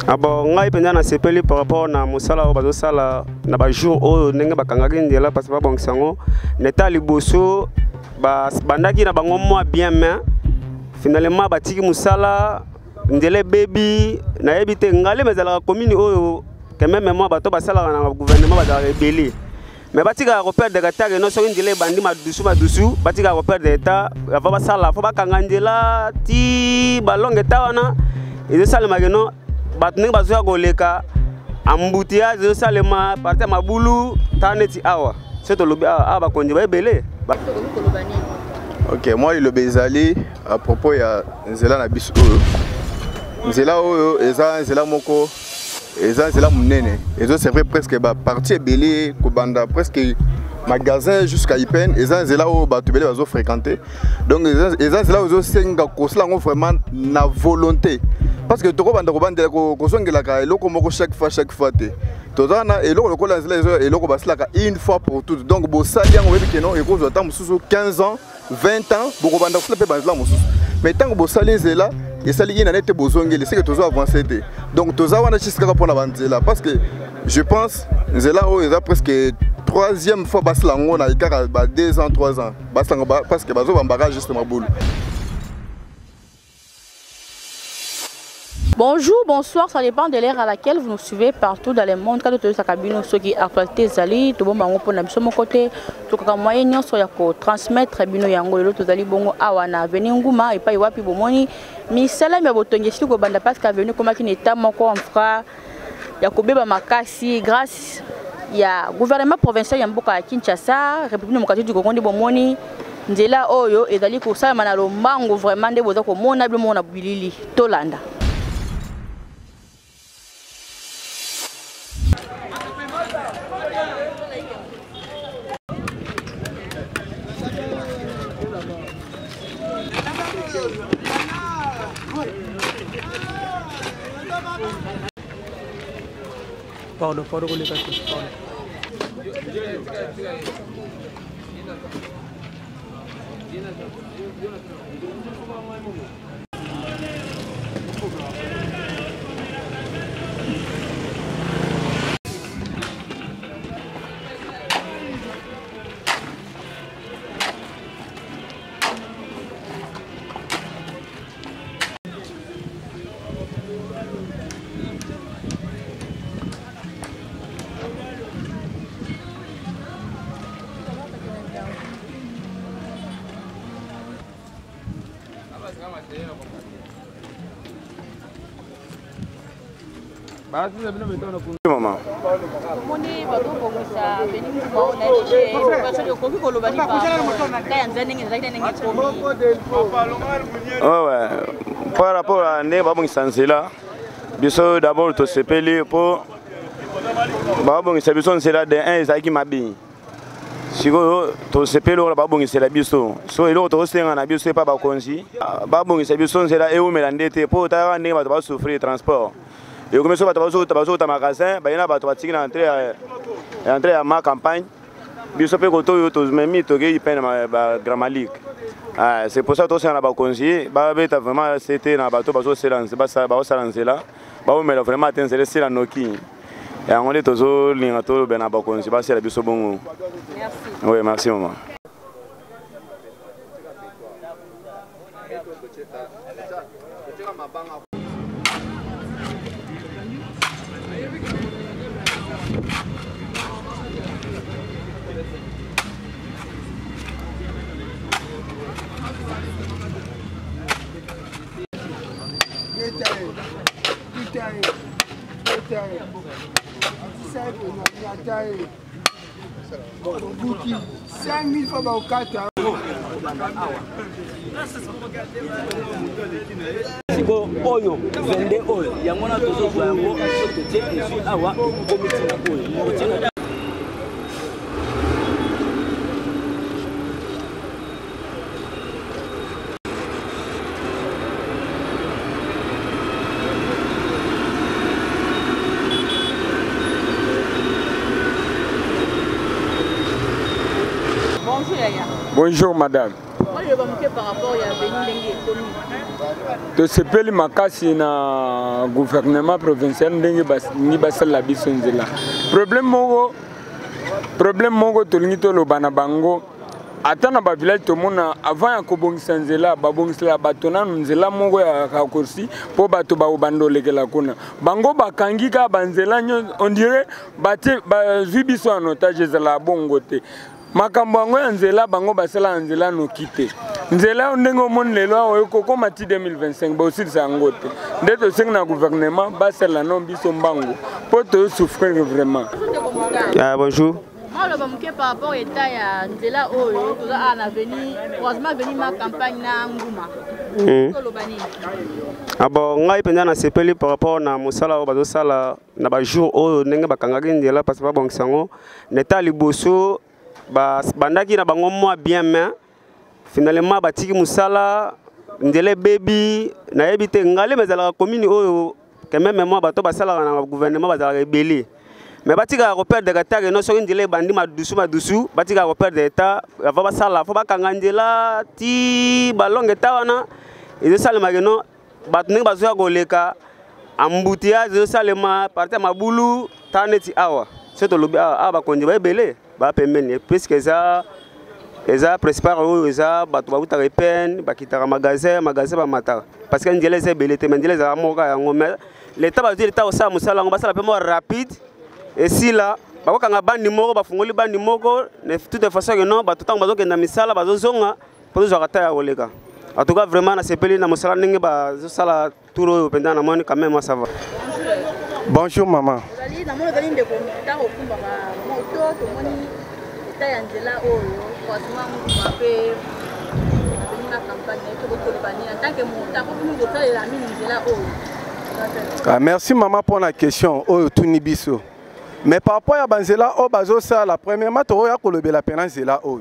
Ah bon, ngai penza na sepeli par rapport na musala o bazo sala na ba jour o ndenge bakangaki ndela parce que bon sango neta liboso ba bandaki na bango moi bien mais finalement batiki musala ndele baby na yebite ngale mezala commune o quand même moi bato basala na gouvernement ba rebelle mais batika repère de katake no so ndele bandi madusu batika repère de état va basala faut bakanga ndela ti balonge tawana et ça le mageno batning bazoya koleka amboutia zo salema parti mabulu taneti awa c'est to lobi aba konje ba ebele. OK, moi le bezali à propos ya nzela na biso nzela oyo eza nzela moko eza nzela munene ezo servir presque ba parti ebele ko banda presque magasin jusqu'à Ipen eza nzela oyo bato ebele bazo fréquenter donc eza nzela oyo senga kosala ngo vraiment na volonté. Parce que toko banda ko bandela ko songelaka eloko moko chaque fois te tozana eloko lokola nzela eloko basilaka une fois pour toutes donc bo sali yango webi keno ekozwa ta mususu 15 ans 20 ans boko banda ko pe banzela mususu mais tant que bo sali nzela esali yina nete bozongeli c'est que tozo avancer te donc toza wana chiska pour na banzela parce que je pense nzela o eza presque troisième fois basila ngo na ikaka ba 2 ans 3 ans basanga parce que bazo bambara juste mabulu. Bonjour, bonsoir, ça dépend de l'ère à laquelle vous nous suivez partout dans le monde. Quand vous êtes à ceux qui actualité zali, tout bon bango pour na mon côté, tout comme moyen nyonso ya ko transmettre bino yango lelo tozali bongo awana veni nguma et pas wapi bomoni misala me botongi siko ko banda parce qu'avenu comme qui n'état moko en frère ya ko beba makasi grâce ya gouvernement provincial ya mboka ya Kinshasa, République démocratique du Congo ndi bomoni nzela oyo ezali ko sala na lombango vraiment nde boza ko mona bimo na bilili tolanda. Pardon, les gars. Maman. Ouais. Par rapport à Nebabong Sansela, biso d'abord to sepeli pour Babong Sabison c'est là de 1 Isaki Mabi. Siko to sepeli la Babong c'est la biso. So elo to senga na biso pas ba konzi. Babong Sabison c'est là e o melandete pour ta ne ba souffrir transport. Et comme ça, tu as magasin, tu as entré à ma campagne. C'est pour ça que tu as conseillé. Tu as vraiment c'était dans bateau, vraiment intéressé à Noki. Et on est toujours l'ingato ben abakonzi. Merci. Oui, merci maman. Siko oyo vende oyo yangona tozo kwa yango sote je awa komiti na oyo. Bonjour madame. Moi je vais me par rapport à Béni Lengue. to sepeli makasi na gouvernement provincial ndenge ni basala biso nzela. Problème moko tolingi toloba na bango ata na ba village to mona avant ya kobongisa nzela babongisela bato na nzela moko ya kakorsi po bato ba obandolekela kuna bango bakangi ka banzela nyo on dirait bate bazwi biso en otage ezala bongo te makambo yango ya nzela bango basala nzela nokite nzela ndenge omoni lelo awo kokoma ti 2025 baosilisa yango te nde tosengi na gouvernement basala no biso mbango po toyosouffrir vraiment. Bonjour. Alors, par rapport à l'état de la OE, on a venu ma campagne na Nguma. Bon, on a eu un CPL par rapport à Moussala au Bazosala, na ba jour où n'engue ba kangaki ndela parce que bon sango, l'état liboso, bandaki na bango moi bien main. Finalement, batiki Moussala, ndele baby, na ebite ngale mais la commune où quand même moi bato basala na gouvernement bazala rebelle. Mais batika repère de Qatar non so ndile bandi madusu batika repère de état va basala faut bakangandela ti balonge tawana et ça le mageno batne bazoya koleka embouteillage de salema parti mabulu taneti awa c'est to lobi ba konje ba belé ba pemene puisque ça eza prépare o eza batu babuta repen bakitaka magasin ba mata parce que ndile c'est belé te ndile za moka yango mais l'état ba dire l'état osa musala ngo basala paiement rapide. Et si là, quand on a bandi moko, bafungoli bandi moko, de toute façon que non, tout temps bazo kenda misala, bazo zonga, pour nous arrêter à olega. En tout cas vraiment, na sepeli na musala ninge bazo sala touro pendant na moni quand même ça va. Bonjour maman. Merci maman pour la question. Oh Tunibiso. Mais par rapport à Banzela, au bazo ça la premièrement to ya kolobe la penanzela o.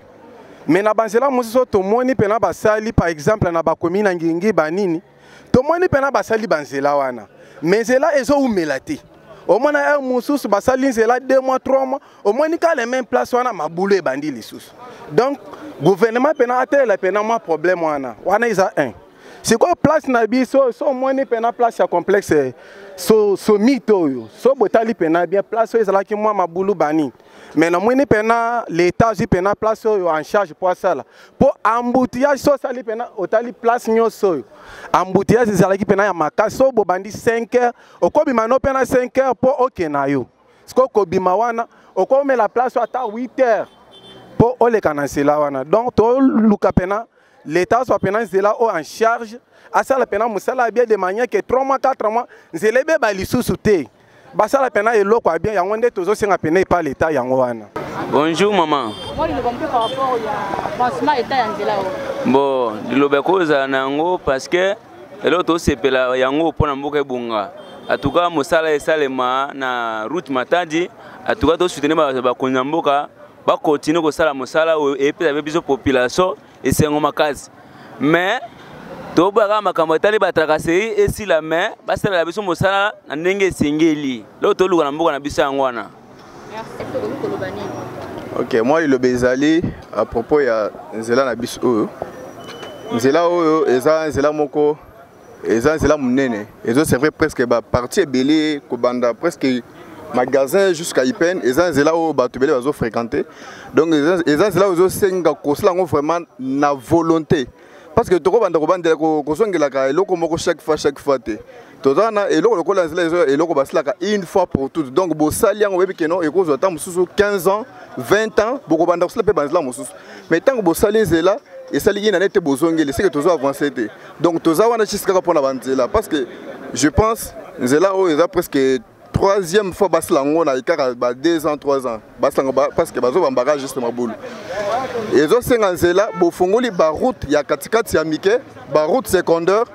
Mais na Banzela muso to moni pena basali par exemple na ba commune ngingi banini. To moni pena basali Banzela wana. Mais zela ezo umelati. Au moins na mususu basali zela 2 mois 3 mois, au moins ni ka les mêmes place wana mabulu e bandi lisusu. Donc gouvernement pena ate la pena moi problème wana. Wana isa 1. C'est quoi place na biso so moni pena place ya complexe so mito yo so botali pena bien place ezala ki moi mabulu bani mais na moni pena l'état ji pena place yo en charge pour ça là pour embouteillage so sali pena otali place nyoso yo embouteillage ezala ki pena ya makasi so bobandi 5 heures okobima no pena 5 heures pour okena yo siko kobima wana okome la place ata 8 heures pour oleka na sela wana donc to luka pena l'état soit pena zela en charge à ça la pena musala bien de manière que 3 mois 4 mois zelebe ba lisusu te ba ça la pena eloko bien yango nde tozo senga pena par l'état yango wana. Bonjour maman. Moi je comprends par rapport à franchement état ya nzela o. Bon, dilobe koza nango parce que eloto sepela yango pona mboka ebunga. En tout cas musala esalema na route Matadi, en tout cas to soutenir ba konza mboka ba continuer ko sala musala et puis avec biso population et c'est ngoma kazi. Mais toba makambo tali batrakasei et si la main basala la biso musala na ndenge singeli. Lo to luka na mboka na biso yango wana. OK, moi le bezali à propos ya nzela na biso oyo. Nzela oyo eza nzela moko eza nzela munene. Ezo c'est vrai presque ba partie belé ko banda presque magasin jusqu'à Ipen, et ça c'est là où tu vas fréquenter. Donc et ça c'est là où tu vraiment na volonté. Parce que tu vas chaque fois. Une fois pour toutes. Donc et 15 ans, 20 ans, mais tant que vous là, et ça lié n'année c'est que tu as avancé. Donc tu as parce que je pense que là où il y a presque 3e fois baslango na ikara ba 2 ans 3 ans baslango parce que bazo bambara juste maboule et zo senganzela bo fongoli ba route ya katikati ya mike ba route secondaire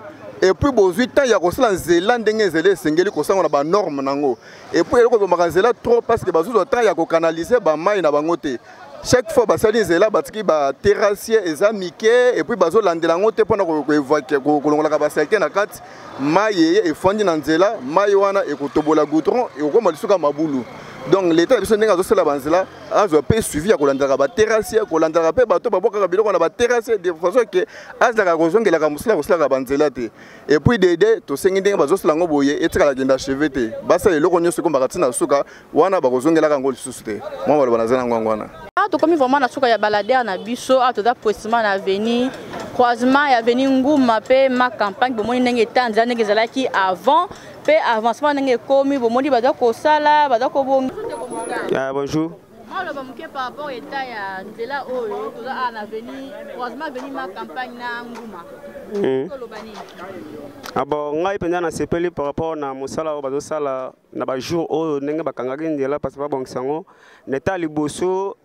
et puis bo 8 ans ya kosala nzela ndenge zele sengeli kosango na ba norme nango et puis eloko bomakanzela trop parce que bazo temps ya ko canaliser ba mai na bango te chaque fois basali nzela batiki ba terrassier eza mike et puis bazo landela ngo te pona ko évacuer ko longola ka ba salte na kati mai e fondi na nzela mai wana e ko tobola goudron e ko malisuka mabulu Donc l'état biso ndenge azosala banzela azwa pe suivi ya kolandaka ba terrasse kolandaka pe bato baboka biloko na ba terrasse de façon que azaka kozongela ka musala kosala banzela te et puis dede to sengi ndenge bazosala ngo boye etikala kenda cheve te basa eloko nyonso ko bakati na suka wana bakozongela ka ngo lisusu te mwa balo banazana ngwana to komi vraiment na suka ya baladère na biso atoza précisément na avenir croisement ya avenir Nguma pe ma campagne bomoni ndenge etanza ndenge ezalaki avant pe avancement ndenge ekomi bomoni baza kosala baza kobonga. Bonjour. Alors par rapport à l'état ya nzela oyo toza na avenir croisement avenir ma campagne na Nguma. Bon ngai penza na sepeli par rapport na mosala oyo bazosala na ba jour oyo ndenge bakangaki nzela parce que babongisango neta liboso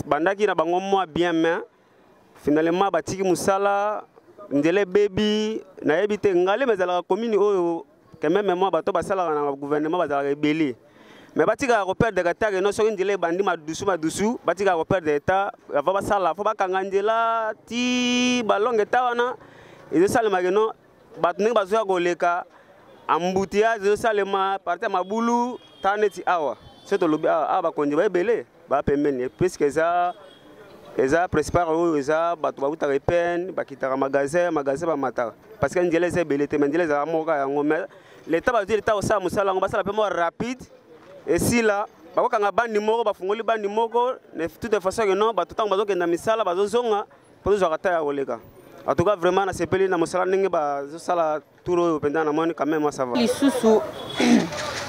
bandaki na bango mwa bien main finalement batiki musala ndele bebi na yebi te ngale bezala commune oyo quand même moi bato basala na gouvernement bazala rebelle mais batika ko perdre katake no so ndele bandi madusu batika ko perdre état va basala fo bakanga ndela ti balonge tawana ils salema no bato ne bazoya koleka embouteillage ils salema partir mabulu taneti awa c'est to lobi ba konje ba rebelle ba pemeni puisque ça eza principal oyo eza bato bakutaka epene bakitaka magasin bamata parce que ndela eza ebele te mais ndela ezalaka moka yango mais l'état bazwi l'état osala mosala yango basala mpe mwa rapide esila bakokanga bandi moko bafungoli bandi moko de toute façon que non bato ntango bazokenda misala bazozonga mpo tozwaka ta ya koleka en tout cas vraiment nasepeli na mosala ndenge bazosala tour oyo mpenza namoni quand même ça va lisusu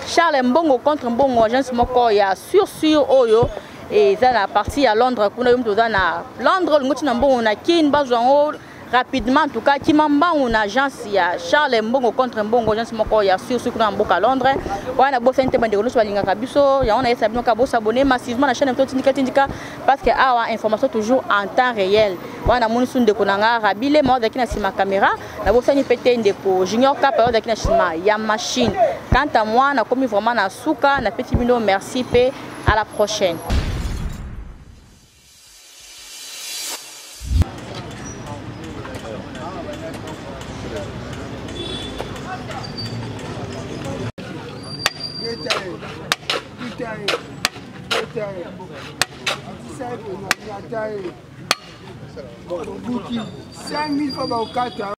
Charles Mbongo contre Mbongo agence moko ya sur oyo et ça la partie à Londres kuna yum toza na Londres ngoti na Mbongo na kin bazwango rapidement en tout cas qui mamba une agence ya Charles Mbongo contre Mbongo agence moko ya sur kuna mboka Londres wana bossa inte bande kono balinga kabiso ya ona esa binoka bossa abonner massivement na chaîne to tindika parce que awa information toujours en temps réel wana moni sunde konanga rabile mo daki na sima caméra na bossa ni pété ndeko junior cap daki na sima ya machine quant à moi na komi vraiment na suka na petit bino merci pe à la prochaine. Bouki 5000 fois au 4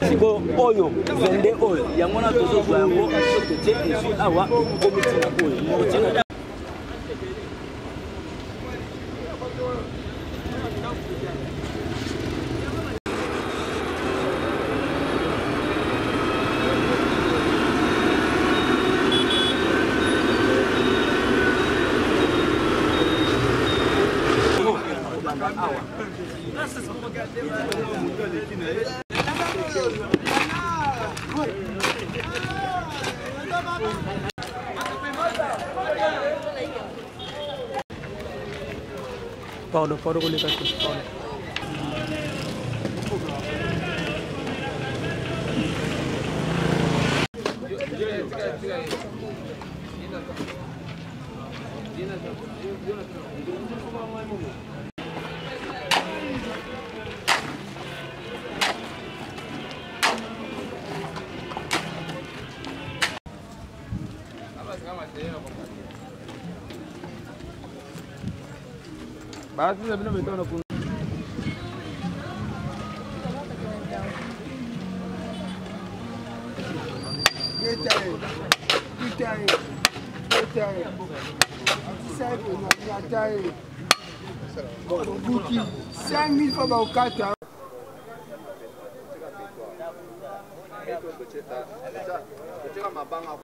siko oyo vende oyo yango na tozo zwa yango sote te esu awa komiti na oyo Pardon, les gars, basi za bino metano kuna Bouki 5000 fois au 4 mabanga